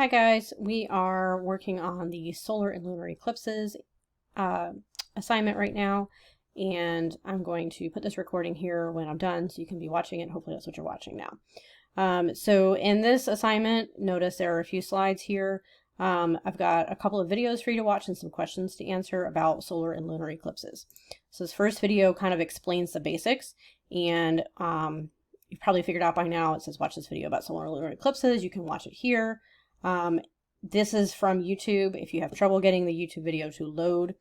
Hi guys, we are working on the solar and lunar eclipses assignment right now, and I'm going to put this recording here when I'm done so you can be watching it. Hopefully that's what you're watching now. So in this assignment, notice there are a few slides here. I've got a couple of videos for you to watch and some questions to answer about solar and lunar eclipses. So this first video kind of explains the basics, and you've probably figured out by now it says watch this video about solar and lunar eclipses. You can watch it here. This is from YouTube. If you have trouble getting the YouTube video to load,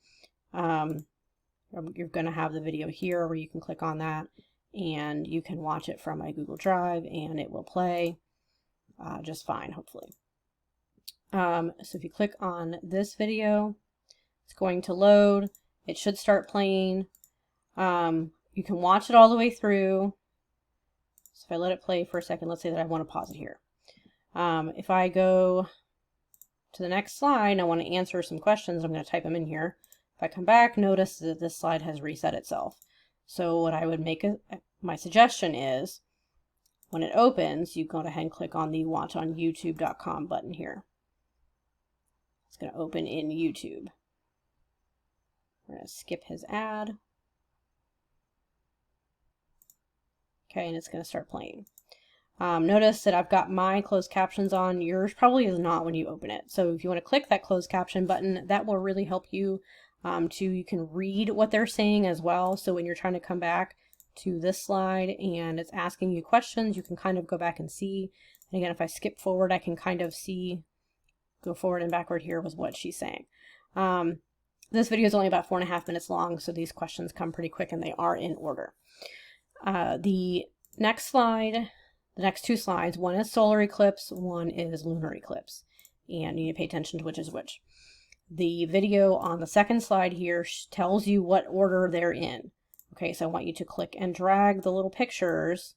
you're going to have the video here where you can click on that and you can watch it from my Google Drive and it will play just fine, hopefully. So if you click on this video, it's going to load. It should start playing. You can watch it all the way through. So if I let it play for a second, let's say that I want to pause it here. If I go to the next slide and I want to answer some questions, I'm going to type them in here. If I come back, notice that this slide has reset itself. So what I would make my suggestion is, when it opens, you go ahead and click on the watchonyoutube.com button here. It's going to open in YouTube. We're going to skip his ad. Okay, and it's going to start playing. Notice that I've got my closed captions on. Yours probably is not when you open it. So if you want to click that closed caption button, that will really help you you can read what they're saying as well. So when you're trying to come back to this slide and it's asking you questions, you can kind of go back and see. And again, if I skip forward, I can kind of see, go forward and backward here with what she's saying. This video is only about 4.5 minutes long, so these questions come pretty quick and they are in order. The next slide, the next two slides, one is solar eclipse, one is lunar eclipse, and you need to pay attention to which is which. The video on the second slide here tells you what order they're in. Okay, so I want you to click and drag the little pictures.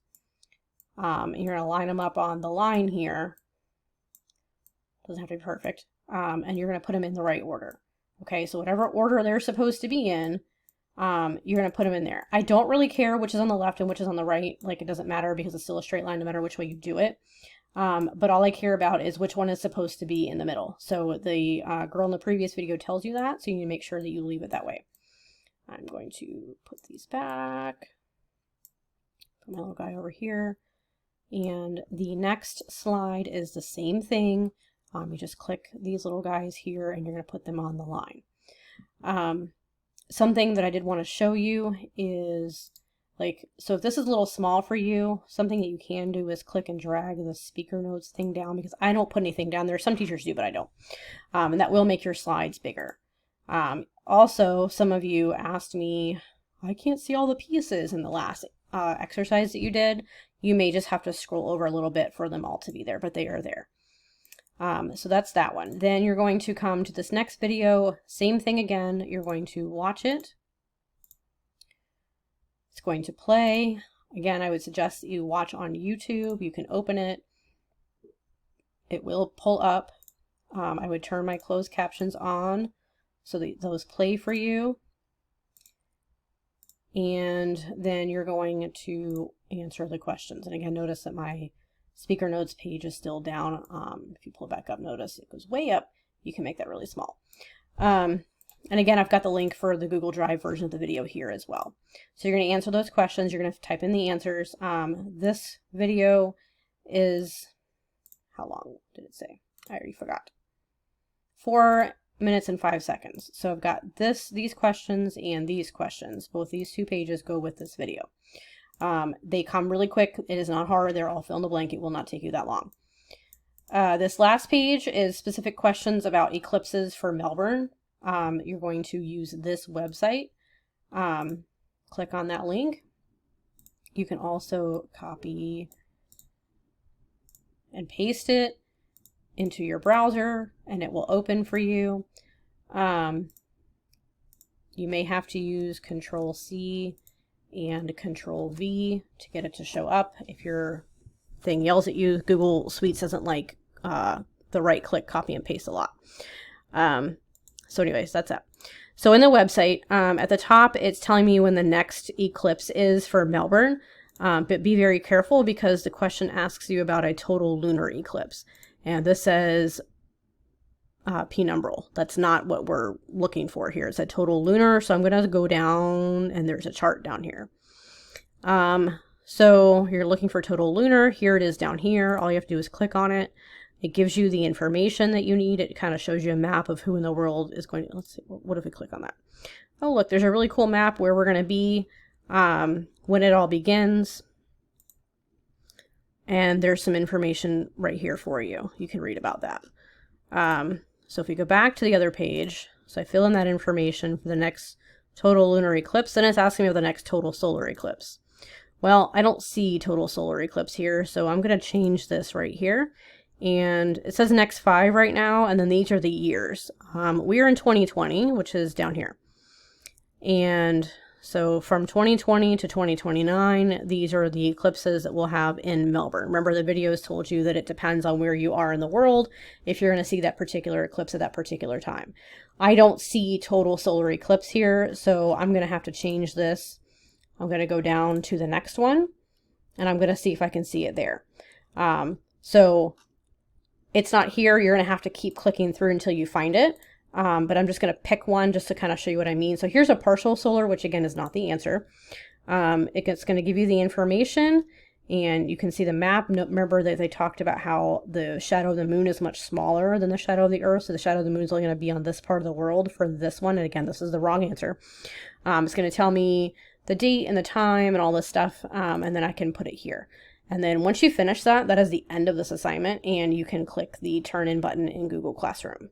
And you're going to line them up on the line here. Doesn't have to be perfect. And you're going to put them in the right order. Okay, so whatever order they're supposed to be in, you're going to put them in there. I don't really care which is on the left and which is on the right. Like, it doesn't matter because it's still a straight line no matter which way you do it. But all I care about is which one is supposed to be in the middle. So the girl in the previous video tells you that, so you need to make sure that you leave it that way. I'm going to put these back. Put my little guy over here. And the next slide is the same thing. You just click these little guys here and you're going to put them on the line. Something that I did want to show you is, so if this is a little small for you, something that you can do is click and drag the speaker notes thing down, because I don't put anything down there. Some teachers do, but I don't. And that will make your slides bigger. Also, some of you asked me, I can't see all the pieces in the last exercise that you did. You may just have to scroll over a little bit for them all to be there, but they are there. So that's that one. Then you're going to come to this next video, same thing again. You're going to watch it. It's going to play. Again, I would suggest that you watch on YouTube. You can open it. It will pull up. I would turn my closed captions on so that those play for you. And then you're going to answer the questions. And again, notice that my speaker notes page is still down. If you pull it back up, notice it goes way up. You can make that really small. And again, I've got the link for the Google Drive version of the video here as well. So you're going to answer those questions. You're going to type in the answers. This video is, how long did it say? I already forgot. 4 minutes and 5 seconds. So I've got these questions and these questions. Both these two pages go with this video. They come really quick. It is not hard. They're all fill in the blank. It will not take you that long. This last page is specific questions about eclipses for Melbourne. You're going to use this website. Click on that link. You can also copy and paste it into your browser and it will open for you. You may have to use Control-C and Control-V to get it to show up. If your thing yells at you, Google Suites doesn't like the right click copy and paste a lot. So anyways, that's it. So in the website, at the top, it's telling me when the next eclipse is for Melbourne. But be very careful because the question asks you about a total lunar eclipse. And this says penumbral. That's not what we're looking for here. It's a total lunar. So I'm going to go down, and there's a chart down here. So you're looking for total lunar. Here it is down here. All you have to do is click on it. It gives you the information that you need. It kind of shows you a map of who in the world is going to, let's see, what if we click on that? Oh, look, there's a really cool map where we're going to be when it all begins. And there's some information right here for you. You can read about that. So if we go back to the other page, so I fill in that information for the next total lunar eclipse, then it's asking me about the next total solar eclipse. Well, I don't see total solar eclipse here, so I'm going to change this right here. And it says next 5 right now, and then these are the years. We are in 2020, which is down here. And so from 2020 to 2029, these are the eclipses that we'll have in Melbourne. Remember, the videos told you that it depends on where you are in the world if you're going to see that particular eclipse at that particular time. I don't see total solar eclipse here, so I'm going to have to change this. I'm going to go down to the next one, and I'm going to see if I can see it there. So it's not here. You're going to have to keep clicking through until you find it. But I'm just going to pick one just to kind of show you what I mean. So here's a partial solar, which again is not the answer. It's going to give you the information, and you can see the map. Remember that they talked about how the shadow of the moon is much smaller than the shadow of the Earth. So the shadow of the moon is only going to be on this part of the world for this one. And again, this is the wrong answer. It's going to tell me the date and the time and all this stuff. And then I can put it here. And then once you finish that, that is the end of this assignment, and you can click the turn in button in Google Classroom.